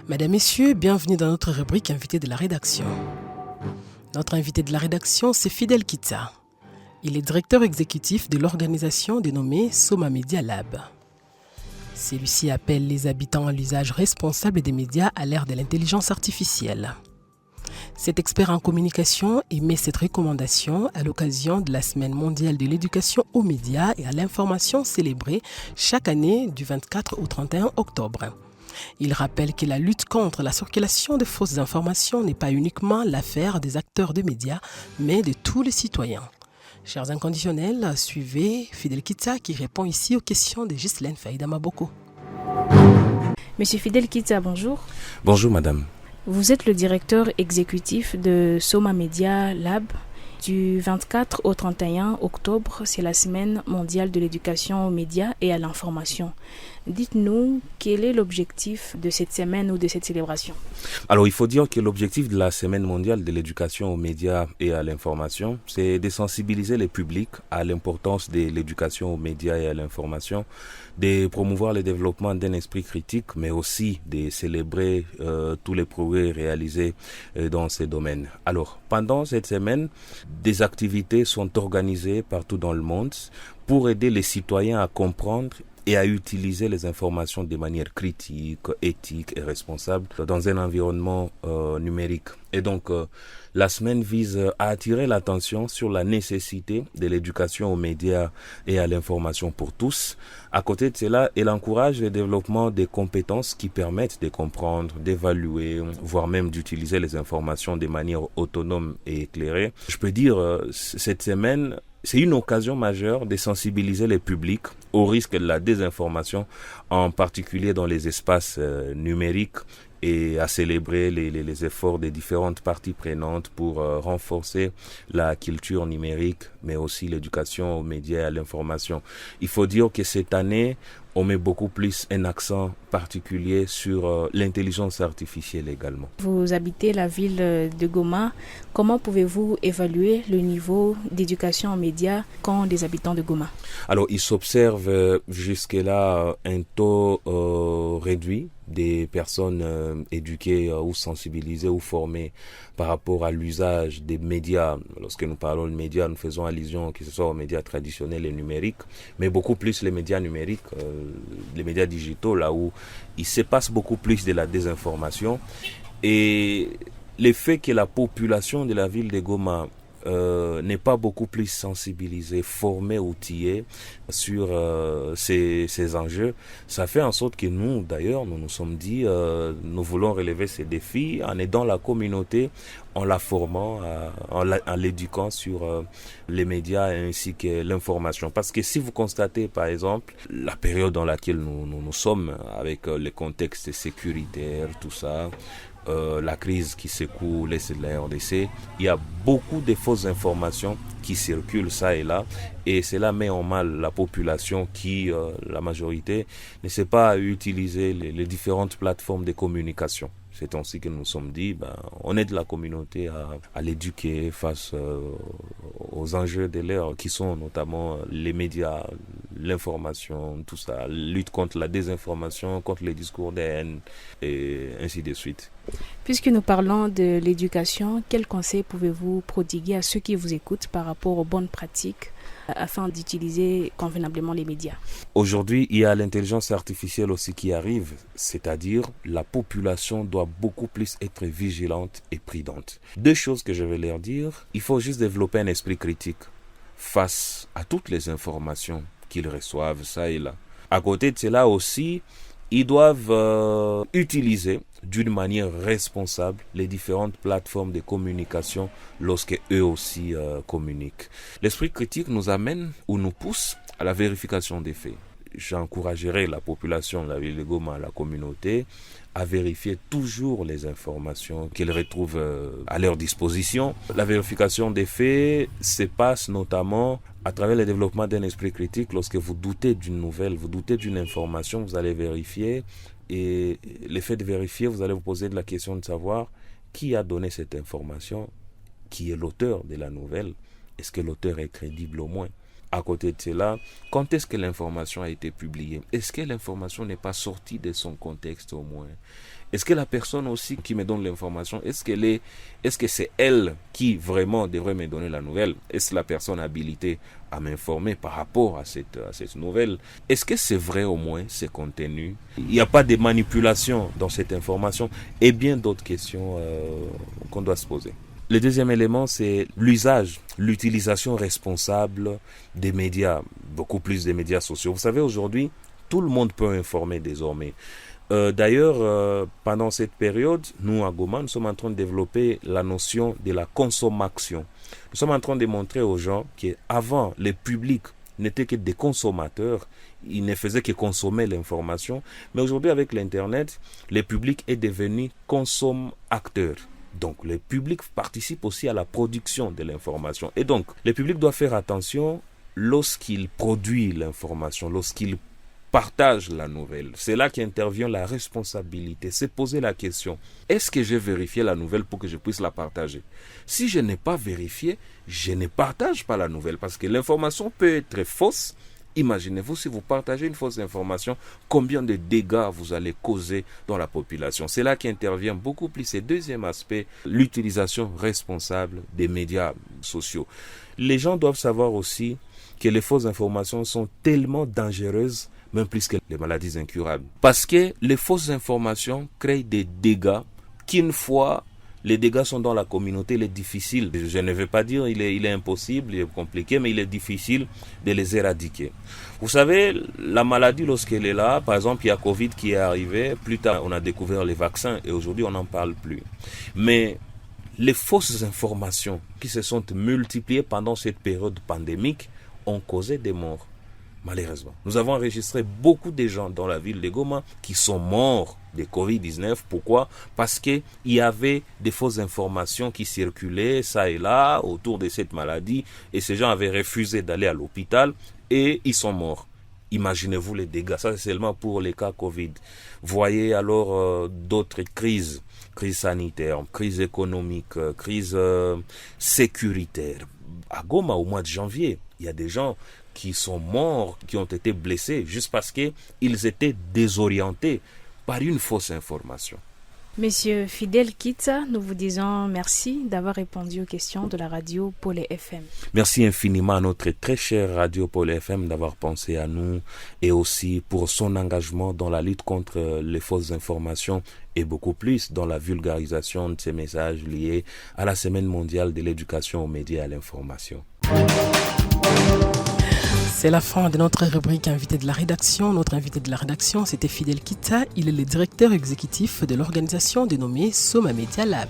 Mesdames, Messieurs, bienvenue dans notre rubrique Invité de la rédaction. Notre invité de la rédaction, c'est Fidel Kitsa. Il est directeur exécutif de l'organisation dénommée Soma Media Lab. Celui-ci appelle les habitants à l'usage responsable des médias à l'ère de l'intelligence artificielle. Cet expert en communication émet cette recommandation à l'occasion de la Semaine mondiale de l'éducation aux médias et à l'information célébrée chaque année du 24 au 31 octobre. Il rappelle que la lutte contre la circulation de fausses informations n'est pas uniquement l'affaire des acteurs de médias, mais de tous les citoyens. Chers inconditionnels, suivez Fidel Kitsa qui répond ici aux questions de Ghislaine Faïda Maboko. Monsieur Fidel Kitsa, bonjour. Bonjour madame. Vous êtes le directeur exécutif de Soma Media Lab. Du 24 au 31 octobre, c'est la Semaine mondiale de l'éducation aux médias et à l'information. Dites-nous, quel est l'objectif de cette semaine ou de cette célébration? Alors, il faut dire que l'objectif de la Semaine mondiale de l'éducation aux médias et à l'information, c'est de sensibiliser les publics à l'importance de l'éducation aux médias et à l'information, de promouvoir le développement d'un esprit critique, mais aussi de célébrer tous les progrès réalisés dans ces domaines. Alors, pendant cette semaine, des activités sont organisées partout dans le monde pour aider les citoyens à comprendre et à utiliser les informations de manière critique, éthique et responsable dans un environnement numérique. Et donc, la semaine vise à attirer l'attention sur la nécessité de l'éducation aux médias et à l'information pour tous. À côté de cela, elle encourage le développement des compétences qui permettent de comprendre, d'évaluer, voire même d'utiliser les informations de manière autonome et éclairée. Je peux dire, cette semaine, c'est une occasion majeure de sensibiliser les publics au risque de la désinformation, en particulier dans les espaces numériques, et à célébrer les efforts des différentes parties prenantes pour renforcer la culture numérique, mais aussi l'éducation aux médias et à l'information. Il faut dire que cette année, on met beaucoup plus un accent particulier sur l'intelligence artificielle également. Vous habitez la ville de Goma. Comment pouvez-vous évaluer le niveau d'éducation aux médias qu'ont les habitants de Goma? Alors, il s'observe jusque-là un taux réduit des personnes éduquées ou sensibilisées ou formées par rapport à l'usage des médias. Lorsque nous parlons de médias, nous faisons allusion que ce soit aux médias traditionnels et numériques, mais beaucoup plus les médias numériques, les médias digitaux, là où il se passe beaucoup plus de la désinformation. Et le fait que la population de la ville de Goma n'est pas beaucoup plus sensibilisée, formée, outillée sur ces enjeux, ça fait en sorte que nous, d'ailleurs, nous nous sommes dit, nous voulons relever ces défis en aidant la communauté, en la formant, en l'éduquant sur les médias ainsi que l'information. Parce que si vous constatez, par exemple, la période dans laquelle nous sommes, avec les contextes sécuritaires, tout ça, la crise qui secoue l'Est de la RDC, il y a beaucoup de fausses informations qui circulent ça et là, et cela met en mal la population qui, la majorité, ne sait pas utiliser les différentes plateformes de communication. C'est ainsi que nous nous sommes dit, on aide la communauté à l'éduquer face aux enjeux de l'ère qui sont notamment les médias, l'information, tout ça, lutte contre la désinformation, contre les discours de haine et ainsi de suite. Puisque nous parlons de l'éducation, quels conseils pouvez-vous prodiguer à ceux qui vous écoutent par rapport aux bonnes pratiques afin d'utiliser convenablement les médias? Aujourd'hui, il y a l'intelligence artificielle aussi qui arrive, c'est-à-dire la population doit beaucoup plus être vigilante et prudente. Deux choses que je vais leur dire, il faut juste développer un esprit critique face à toutes les informations qu'ils reçoivent, ça et là. À côté de cela aussi, ils doivent utiliser d'une manière responsable les différentes plateformes de communication lorsque eux aussi communiquent. L'esprit critique nous amène ou nous pousse à la vérification des faits. J'encouragerai la population de la ville de Goma, la communauté, à vérifier toujours les informations qu'ils retrouvent à leur disposition. La vérification des faits se passe notamment à travers le développement d'un esprit critique. Lorsque vous doutez d'une nouvelle, vous doutez d'une information, vous allez vérifier. Et l'effet de vérifier, vous allez vous poser la question de savoir qui a donné cette information, qui est l'auteur de la nouvelle. Est-ce que l'auteur est crédible au moins? À côté de cela, quand est-ce que l'information a été publiée? Est-ce que l'information n'est pas sortie de son contexte au moins? Est-ce que la personne aussi qui me donne l'information, est-ce que c'est elle qui vraiment devrait me donner la nouvelle? Est-ce la personne habilitée à m'informer par rapport à cette nouvelle? Est-ce que c'est vrai au moins ce contenu? Il n'y a pas de manipulation dans cette information et bien d'autres questions qu'on doit se poser. Le deuxième élément, c'est l'utilisation responsable des médias, beaucoup plus des médias sociaux. Vous savez, aujourd'hui, tout le monde peut informer désormais. D'ailleurs, pendant cette période, nous à Goma, nous sommes en train de développer la notion de la consommation. Nous sommes en train de montrer aux gens qu'avant, les publics n'étaient que des consommateurs, ils ne faisaient que consommer l'information. Mais aujourd'hui, avec l'Internet, le public est devenu consomme-acteur. Donc, le public participe aussi à la production de l'information. Et donc, le public doit faire attention lorsqu'il produit l'information, lorsqu'il partage la nouvelle. C'est là qu'intervient la responsabilité. C'est poser la question, est-ce que j'ai vérifié la nouvelle pour que je puisse la partager? Si je n'ai pas vérifié, je ne partage pas la nouvelle parce que l'information peut être fausse. Imaginez-vous si vous partagez une fausse information, combien de dégâts vous allez causer dans la population. C'est là qu'intervient beaucoup plus le deuxième aspect, l'utilisation responsable des médias sociaux. Les gens doivent savoir aussi que les fausses informations sont tellement dangereuses, même plus que les maladies incurables. Parce que les fausses informations créent des dégâts qu'une fois les dégâts sont dans la communauté, il est difficile, je ne vais pas dire il est impossible, il est compliqué, mais il est difficile de les éradiquer. Vous savez, la maladie lorsqu'elle est là, par exemple il y a Covid qui est arrivé, plus tard on a découvert les vaccins et aujourd'hui on n'en parle plus. Mais les fausses informations qui se sont multipliées pendant cette période pandémique ont causé des morts. Malheureusement, nous avons enregistré beaucoup de gens dans la ville de Goma qui sont morts de Covid-19. Pourquoi? Parce qu'il y avait des fausses informations qui circulaient ça et là autour de cette maladie et ces gens avaient refusé d'aller à l'hôpital et ils sont morts. Imaginez-vous les dégâts. Ça, c'est seulement pour les cas Covid. Voyez alors d'autres crises sanitaires, crise économique, crise sécuritaire. À Goma, au mois de janvier, il y a des gens qui sont morts, qui ont été blessés, juste parce qu'ils étaient désorientés par une fausse information. Monsieur Fidel Kitsa, nous vous disons merci d'avoir répondu aux questions de la radio Pôle FM. Merci infiniment à notre très chère radio Pôle FM d'avoir pensé à nous et aussi pour son engagement dans la lutte contre les fausses informations et beaucoup plus dans la vulgarisation de ces messages liés à la Semaine mondiale de l'éducation aux médias et à l'information. C'est la fin de notre rubrique invité de la rédaction. Notre invité de la rédaction, c'était Fidel Kitsa. Il est le directeur exécutif de l'organisation dénommée Soma Media Lab.